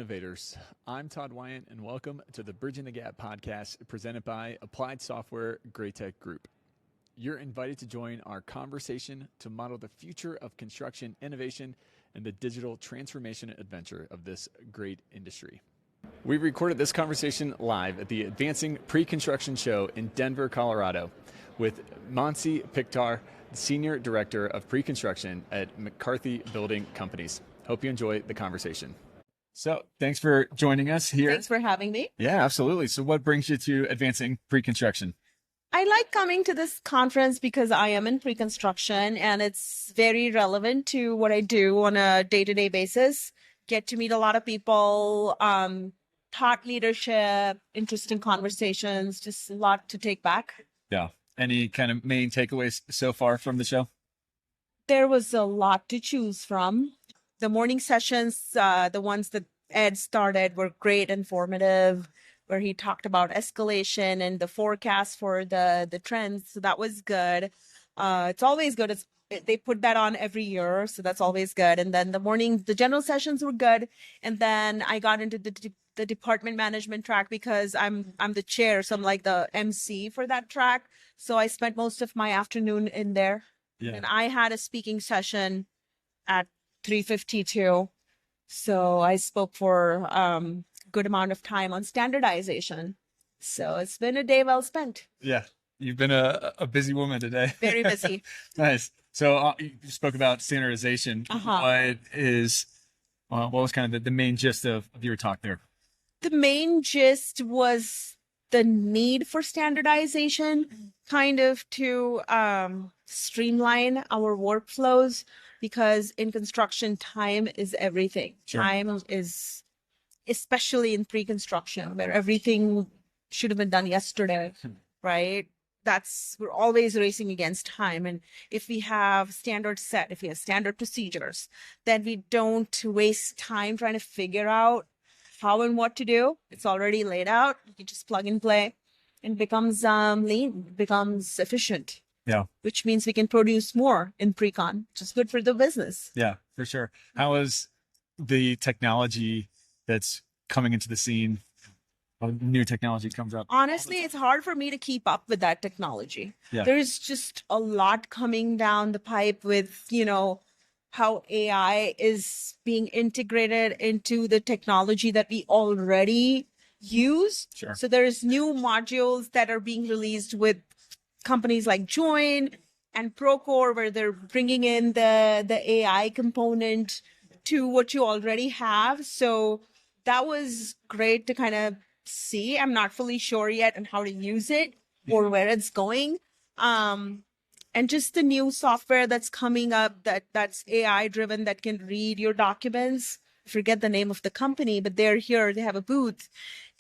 innovators. I'm Todd Wyant, and welcome to the Bridging the Gap podcast presented by Applied Software Greatech Group. You're invited to join our conversation to model the future of construction innovation and the digital transformation adventure of this great industry. We recorded this conversation live at the Advancing Preconstruction show in Denver, Colorado, with Manasi Pitkar, Senior Director of Preconstruction at McCarthy Building Companies. Hope you enjoy the conversation. So thanks for joining us here. Thanks for having me. Yeah, absolutely. So what brings you to Advancing Preconstruction? I like coming to this conference because I am in pre-construction and it's very relevant to what I do on a day-to-day basis. Get to meet a lot of people, thought leadership, interesting conversations, just a lot to take back. Yeah. Any kind of main takeaways so far from the show? There was a lot to choose from. The morning sessions, the ones that Ed started, were great, informative, where he talked about escalation and the forecast for the trends. So that was good. It's always good. They put that on every year, so that's always good. And then the general sessions were good. And then I got into the department management track because I'm the chair, so I'm like the MC for that track. So I spent most of my afternoon in there. Yeah. And I had a speaking session at 3:52. So I spoke for a good amount of time on standardization. So it's been a day well spent. Yeah. You've been a busy woman today. Very busy. Nice. So you spoke about standardization. What was kind of the main gist of your talk there? The main gist was the need for standardization, kind of to streamline our workflows, because in construction, time is everything. Sure. Time is, especially in pre-construction, where everything should have been done yesterday, right? We're always racing against time. And if we have standard set, if we have standard procedures, then we don't waste time trying to figure out how and what to do. It's already laid out. You just plug and play, and becomes lean, becomes efficient. Yeah. Which means we can produce more in pre-con, which is good for the business. Yeah, for sure. How is the technology that's coming into the scene? New technology comes up. Honestly, it's hard for me to keep up with that technology. Yeah. There's just a lot coming down the pipe with, how AI is being integrated into the technology that we already use. Sure. So there's new modules that are being released with companies like Join and Procore, where they're bringing in the AI component to what you already have. So that was great to kind of see. I'm not fully sure yet on how to use it or where it's going. And just the new software that's coming up that's AI driven, that can read your documents. I forget the name of the company, but they're here. They have a booth.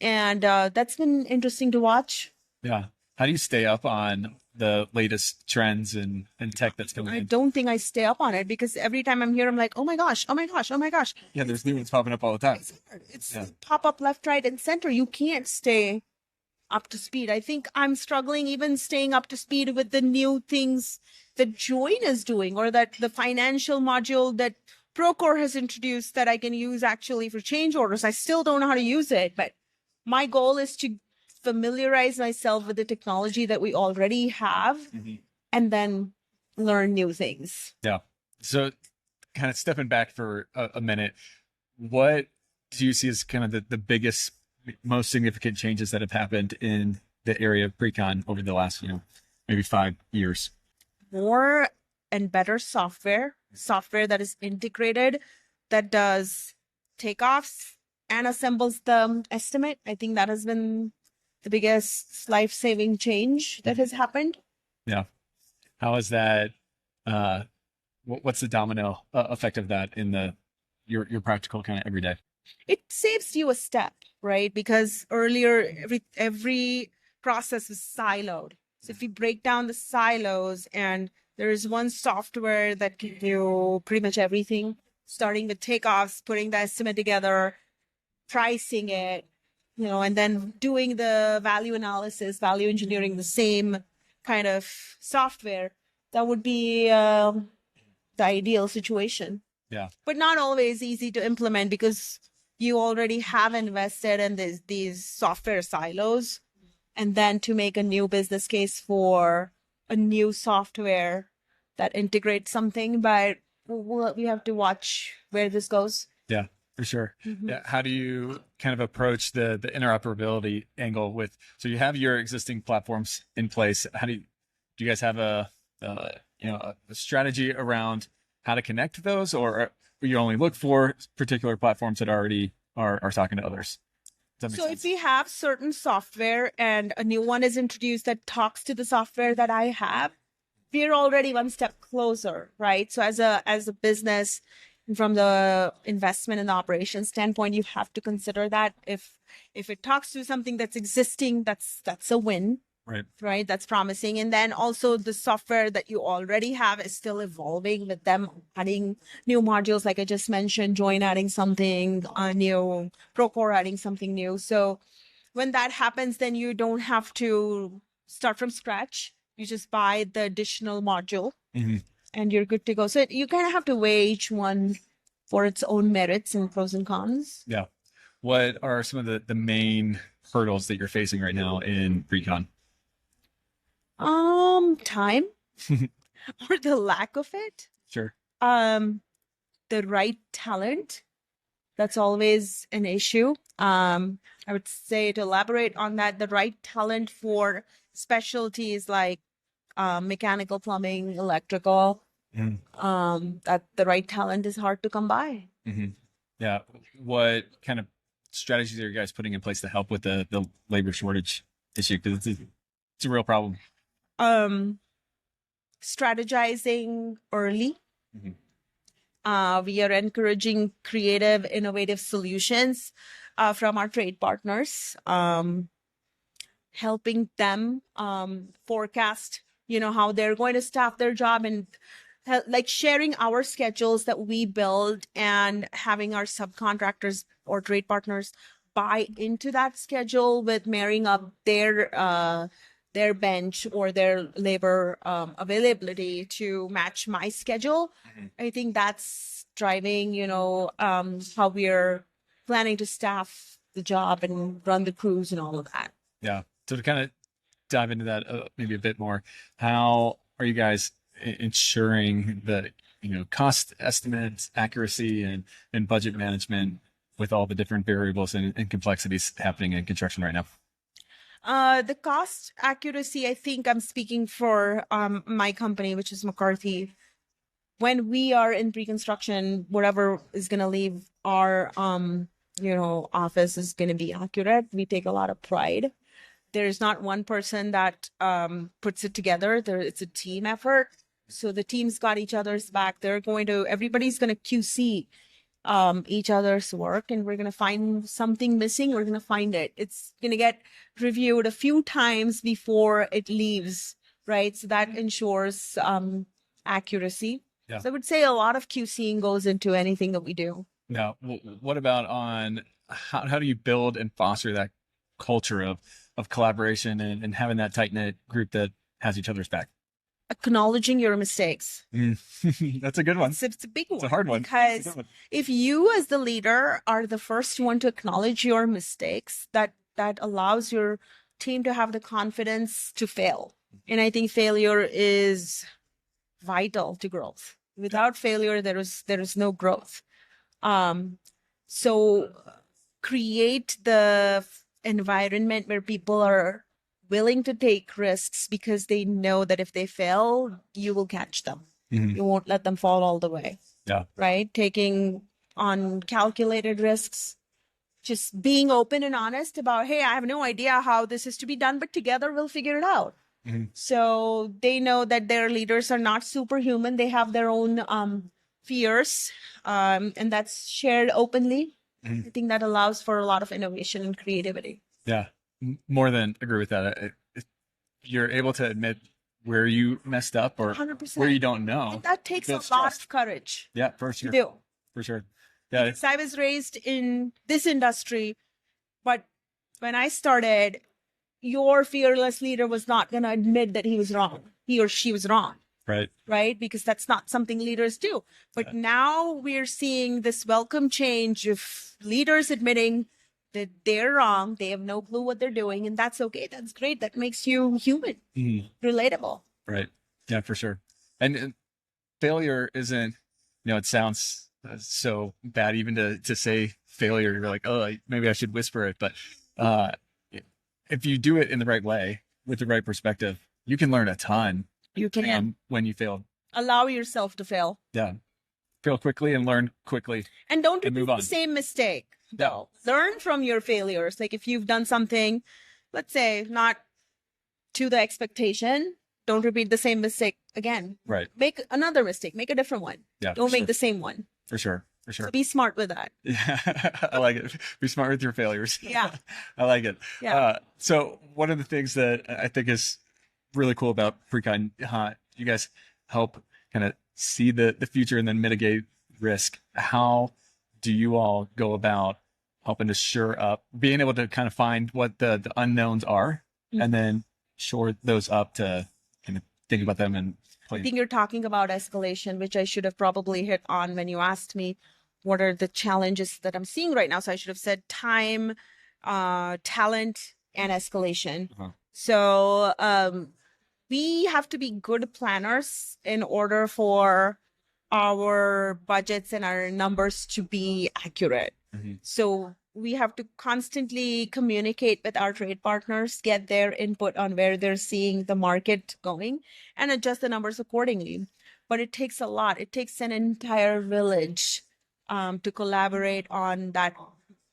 And that's been interesting to watch. Yeah. How do you stay up on the latest trends and tech that's coming in? I don't think I stay up on it, because every time I'm here, I'm like, oh my gosh. Yeah, there's new ones popping up all the time. It's pop up left, right, and center. You can't stay up to speed. I think I'm struggling even staying up to speed with the new things that Join is doing, or that the financial module that Procore has introduced that I can use actually for change orders. I still don't know how to use it, but my goal is to familiarize myself with the technology that we already have, and then learn new things. Yeah. So kind of stepping back for a minute, what do you see as kind of the biggest, most significant changes that have happened in the area of pre-con over the last, maybe 5 years? More and better software that is integrated, that does takeoffs and assembles the estimate. I think that has been the biggest life-saving change that has happened. Yeah. How is that? What's the domino effect of that in your practical kind of everyday? It saves you a step, right? Because earlier every process was siloed. So if you break down the silos, and there is one software that can do pretty much everything, starting with takeoffs, putting the estimate together, pricing it, and then doing the value analysis, value engineering, the same kind of software, that would be the ideal situation. Yeah. But not always easy to implement, because you already have invested in these software silos, and then to make a new business case for a new software that integrates something. But we have to watch where this goes. Yeah, for sure. Yeah. How do you kind of approach the interoperability angle with, so you have your existing platforms in place. How do you guys have a strategy around how to connect those, or you only look for particular platforms that already are talking to others? Does that make sense? If we have certain software and a new one is introduced that talks to the software that I have, we're already one step closer, right? So as a business, from the investment and the operations standpoint, you have to consider that if it talks to something that's existing, that's a win. Right. That's promising. And then also the software that you already have is still evolving with them adding new modules. Like I just mentioned, Join adding something new, Procore adding something new. So when that happens, then you don't have to start from scratch. You just buy the additional module and you're good to go. So you kind of have to weigh each one for its own merits and pros and cons. Yeah. What are some of the main hurdles that you're facing right now in Precon? Time or the lack of it. Sure. The right talent. That's always an issue. I would say, to elaborate on that, the right talent for specialties like mechanical, plumbing, electrical. That the right talent is hard to come by. Yeah. What kind of strategies are you guys putting in place to help with the labor shortage issue? Because it's a real problem. Strategizing early. We are encouraging creative, innovative solutions from our trade partners, helping them forecast, how they're going to staff their job, and like sharing our schedules that we build and having our subcontractors or trade partners buy into that schedule with marrying up their bench or their labor availability to match my schedule. I think that's driving, how we're planning to staff the job and run the crews and all of that. Yeah. So to kind of dive into that maybe a bit more, how are you guys ensuring that, cost estimates, accuracy, and budget management with all the different variables and complexities happening in construction right now? The cost accuracy, I think I'm speaking for my company, which is McCarthy. When we are in pre-construction, whatever is going to leave our, office is going to be accurate. We take a lot of pride. There's not one person that puts it together. It's a team effort. So the team's got each other's back. Everybody's going to QC each other's work, and we're going to find something missing. We're going to find it. It's going to get reviewed a few times before it leaves, right? So that ensures accuracy. Yeah. So I would say a lot of QCing goes into anything that we do. Now, what about on how do you build and foster that culture of collaboration and having that tight-knit group that has each other's back? Acknowledging your mistakes. That's a good one. It's a big one. It's a hard one. Because if you as the leader are the first one to acknowledge your mistakes, that allows your team to have the confidence to fail. And I think failure is vital to growth. Without failure, there is no growth. So create the environment where people are willing to take risks because they know that if they fail, you will catch them. You won't let them fall all the way. Yeah. Right? Taking on calculated risks, just being open and honest about, hey, I have no idea how this is to be done, but together we'll figure it out. So they know that their leaders are not superhuman. They have their own fears, and that's shared openly. I think that allows for a lot of innovation and creativity. Yeah, more than agree with that. You're able to admit where you messed up or 100%. Where you don't know. And that takes a lot of courage. Yeah, for sure. To do. For sure. Yeah. Because I was raised in this industry, but when I started, your fearless leader was not going to admit that he was wrong. He or she was wrong. Right? Because that's not something leaders do. But now we're seeing this welcome change of leaders admitting that they're wrong. They have no clue what they're doing. And that's okay. That's great. That makes you human, relatable. Right. Yeah, for sure. And failure isn't, it sounds so bad even to say failure. You're like, oh, maybe I should whisper it. But if you do it in the right way with the right perspective, you can learn a ton. You can. When you fail. Allow yourself to fail. Yeah. Fail quickly and learn quickly. And don't repeat the same mistake. No. Learn from your failures. Like if you've done something, let's say, not to the expectation, don't repeat the same mistake again. Right. Make another mistake. Make a different one. Yeah. Don't make the same one. For sure. So be smart with that. Yeah. I like it. Be smart with your failures. Yeah. I like it. Yeah. So one of the things that I think is really cool about Precon, you guys help kind of see the future and then mitigate risk. How do you all go about helping to shore up, being able to kind of find what the unknowns are and then shore those up to kind of think about them? And I think you're talking about escalation, which I should have probably hit on when you asked me what are the challenges that I'm seeing right now. So I should have said time, talent, and escalation. So we have to be good planners in order for our budgets and our numbers to be accurate. So we have to constantly communicate with our trade partners, get their input on where they're seeing the market going, and adjust the numbers accordingly. But it takes a lot. It takes an entire village to collaborate on that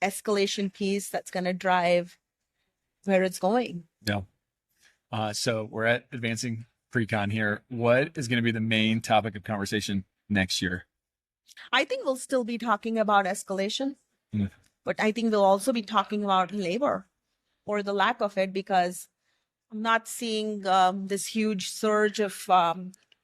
escalation piece that's going to drive where it's going. Yeah. So we're at Advancing Precon here. What is going to be the main topic of conversation next year? I think we'll still be talking about escalation, but I think we'll also be talking about labor or the lack of it, because I'm not seeing this huge surge of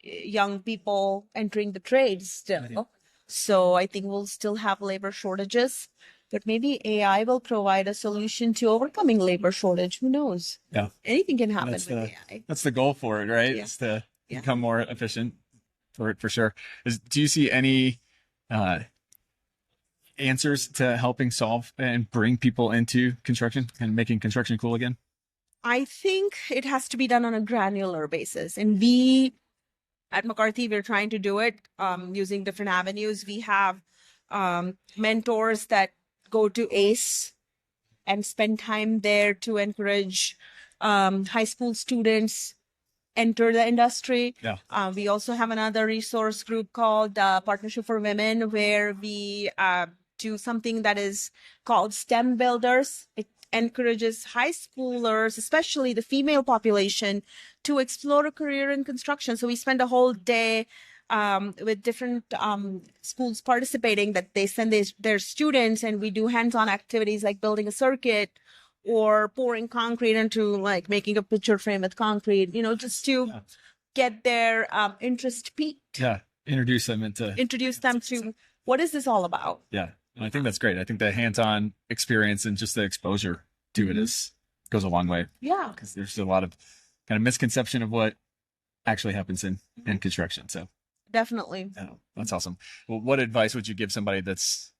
young people entering the trades still. So I think we'll still have labor shortages, but maybe AI will provide a solution to overcoming labor shortage. Who knows? Yeah. Anything can happen with AI. That's the goal for it, right? Yeah. It's to become more efficient for it, for sure. Do you see any answers to helping solve and bring people into construction and making construction cool again? I think it has to be done on a granular basis. And we, at McCarthy, we're trying to do it using different avenues. We have mentors that go to ACE and spend time there to encourage high school students enter the industry. Yeah. We also have another resource group called Partnership for Women, where we do something that is called STEM Builders. It encourages high schoolers, especially the female population, to explore a career in construction. So we spend a whole day with different schools participating, that they send their students, and we do hands-on activities like building a circuit or pouring concrete into, like, making a picture frame with concrete, just to get their interest peaked. Yeah. Introduce them to what is this all about? Yeah. And I think that's great. I think the hands-on experience and just the exposure to it goes a long way. Yeah. Because there's a lot of kind of misconception of what actually happens in construction. So definitely. Yeah, that's awesome. Well, what advice would you give somebody that's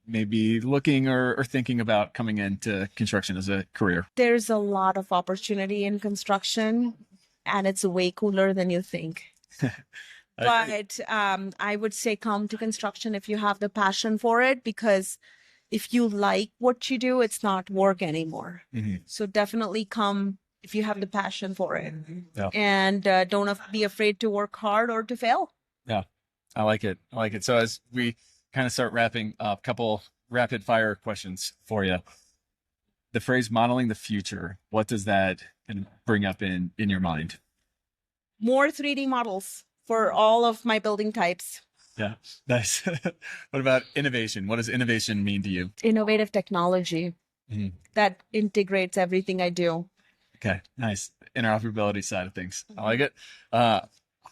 maybe looking or thinking about coming into construction as a career? There's a lot of opportunity in construction, and it's way cooler than you think. But I would say come to construction if you have the passion for it, because if you like what you do, it's not work anymore. So definitely come if you have the passion for it. Yeah. And don't be afraid to work hard or to fail. Yeah, I like it. So as we kind of start wrapping up, a couple rapid fire questions for you. The phrase modeling the future, what does that bring up in your mind? More 3D models for all of my building types. Yeah, nice. What about innovation? What does innovation mean to you? Innovative technology that integrates everything I do. Okay, nice. Interoperability side of things. I like it.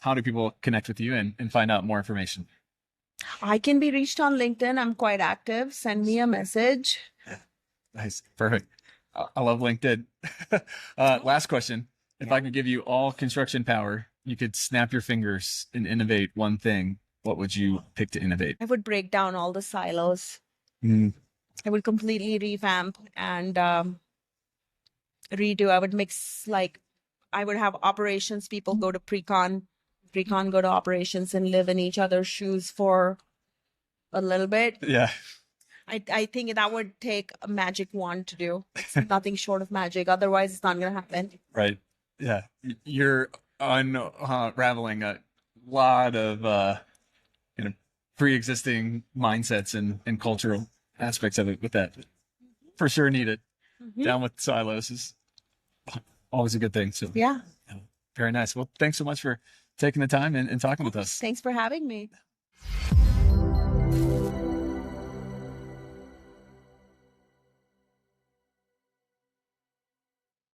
How do people connect with you and find out more information? I can be reached on LinkedIn. I'm quite active. Send me a message. Nice. Perfect. I love LinkedIn. Last question. If I could give you all construction power you could snap your fingers and innovate one thing, what would you pick to innovate? I would break down all the silos. I would completely revamp and redo. I would mix, like, I would have operations people go to pre-con go to operations, and live in each other's shoes for a little bit. Yeah. I think that would take a magic wand to do. It's nothing short of magic. Otherwise, it's not going to happen. Right. Yeah. You're unraveling a lot of pre-existing mindsets and cultural aspects of it with that. For sure need it. Down with silos is always a good thing. So yeah. Very nice. Well, thanks so much for taking the time and talking with us. Thanks for having me.